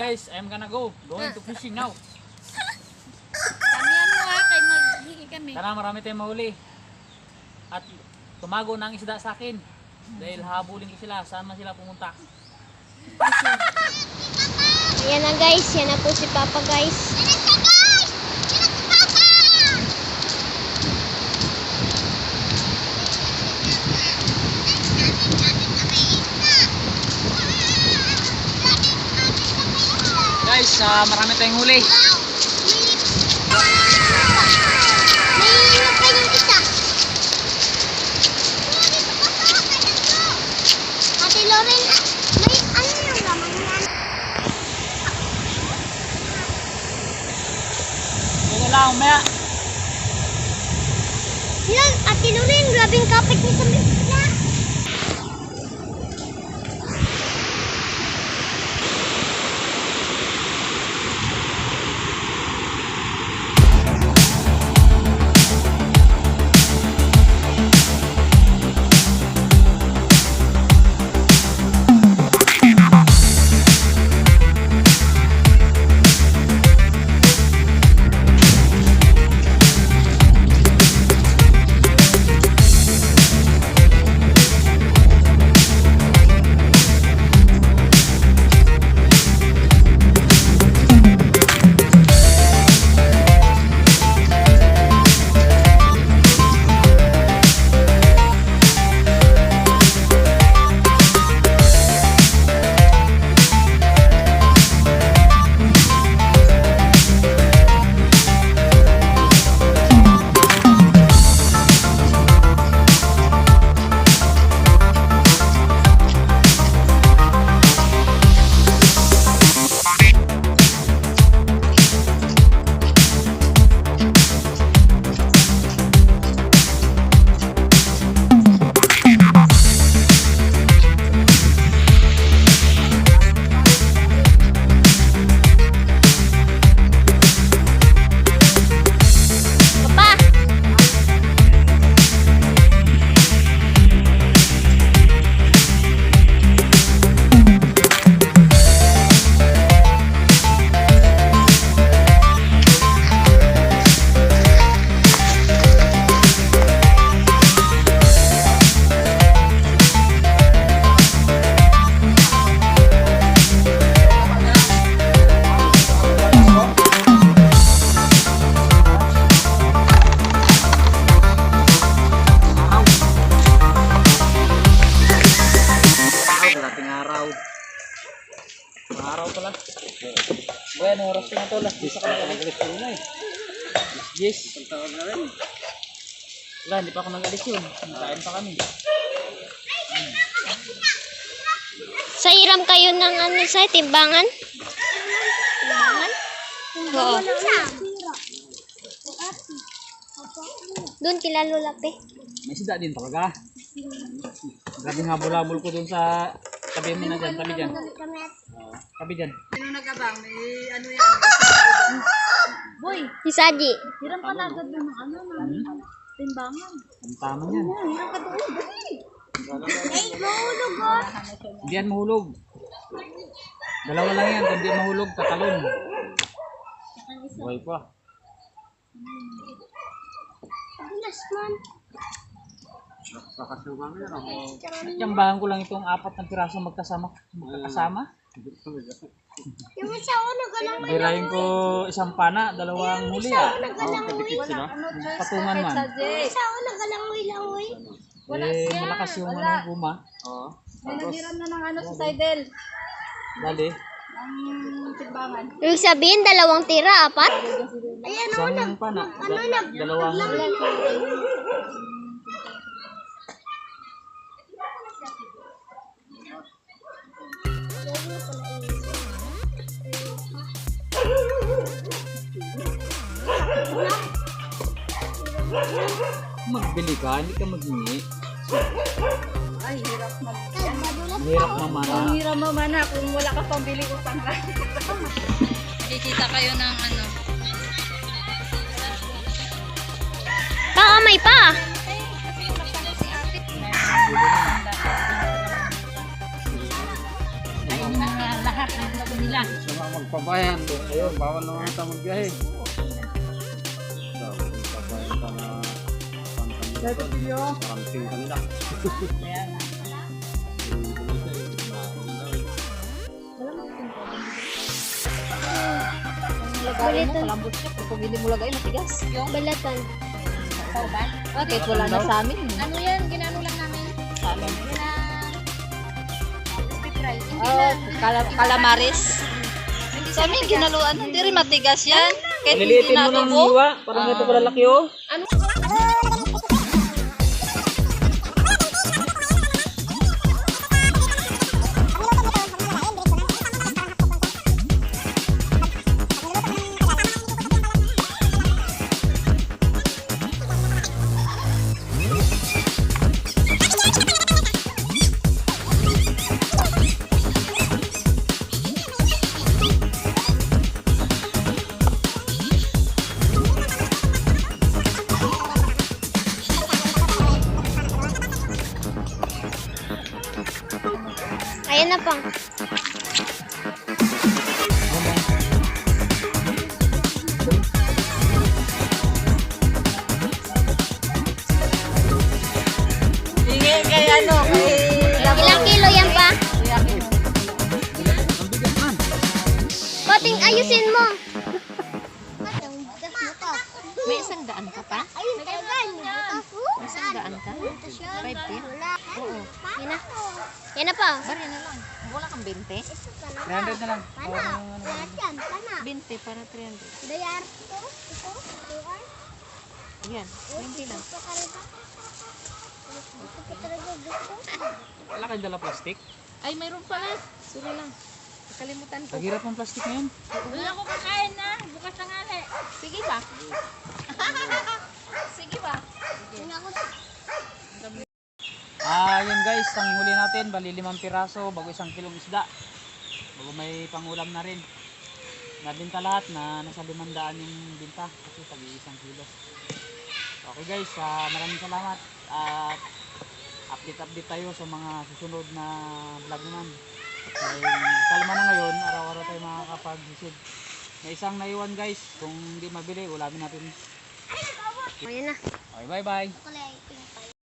guys, I'm gonna going to fishing now. Kamihan mo ha, kay maghigi kami. Tara, marami tayong mahuli. At tumago na ang isda sa akin. Dahil habulin ko sila, saan man sila pumunta. Ayan na guys, yan na po si Papa guys. Guys, marami tayong huli. Nahihirap pa yung isa. Ate Loren, may ano yung laman yan? Sige lang, umaya. Yan, Ate Loren, grabing kapit niya sa mesa. Araw pala. Bueno, oras na to. Last 10 ako nag-alis yun na eh. Yes. Wala, hindi pa ako nag-alis yun. Nakain pa kami. Sa hiram kayo ng ano sa timbangan? Timbangan? Oo. Doon kila Lola Pe. May sida din talaga. Grabe nga bulabol ko dun sa tabi mo na dyan. Tabi dyan. Tabi dyan. Sino nagabang? May ano yan? Boy, Si Saji. hiram ka na agad ng ano, ng timbangan. Ang tama yan. Hiram ka doon, boy. Ay, mahulog ko. Hindi yan mahulog. Dalawa lang yan. Kung di mahulog, tatalon. Buhay pa. Bilas man. Tiyambahan ko lang itong 4 na piraso magkasama. Yung isa ko nagalangoy. Birahin ko isang pana, 2 huli ah. Patungan man. Yung isa ko nagalangoy-langoy. Eh, malakas yung ano, guma. May naghiram na ng ano sa Sidel. Dali. Ang timbangan. Ibig sabihin, 2 tira, 4? Ayan o, Isang pana, 2 huli. Magbili ka, hindi ka maghingi. Ay, hirap mag... Mahirap naman Ang ah. hirap naman ha kung wala ka pang bili utang ka. Kikita kayo ng ano. Kamay pa. Lahat ng nila. kabayan. Ayun, bawal naman tayo magbiyahe. Kabayan ka na parating kanila. Kaya nga. Lagay mo, malambot siya. Pag hindi mo lagay, matigas. Yung Balatan. sauban. Bakit wala na sa amin? Ano yan? Ginano lang namin. Sa amin. Try. Hindi Oh, na. calamares. Sa amin, ginaluan. Hindi rin matigas yan. Kahit hindi Liliitin mo ng natubo. hiwa. Parang ito pala laki oh. Ayan na pang. Hingi kay ano, kay Ilang kilo yan pa? Pating ayusin mo. May isang daan ka pa? Ayun, tagal. May isang daan ka? 5 Oo. Yan na. Yan na pa. Bari na lang. Wala kang 20? 300 na lang. Pana. Yan, pana. 20 para 300. Dayar. Ito. Yan. 20 lang. Wala kayong dala plastic. Ay, mayroon pala. Sorry lang. Nakalimutan ko. Naghirap ng plastic na yun. Wala ko kakain na. Bukas na nga eh. Sige ba? Sige ba? Yun guys, ang huli natin, bali 5 piraso, bago 1 kilong isda. Bago may pangulam na rin. Nabinta lahat na nasa 500 yung binta kasi tag 1 kilo. Okay guys, maraming salamat at update tayo sa mga susunod na vlog naman. Dahil kalma na ngayon, araw-araw tayo makakapag-visit. May isang naiwan guys, kung hindi mabili, ulamin natin. Ayan na. Okay, bye bye. Kulay pink.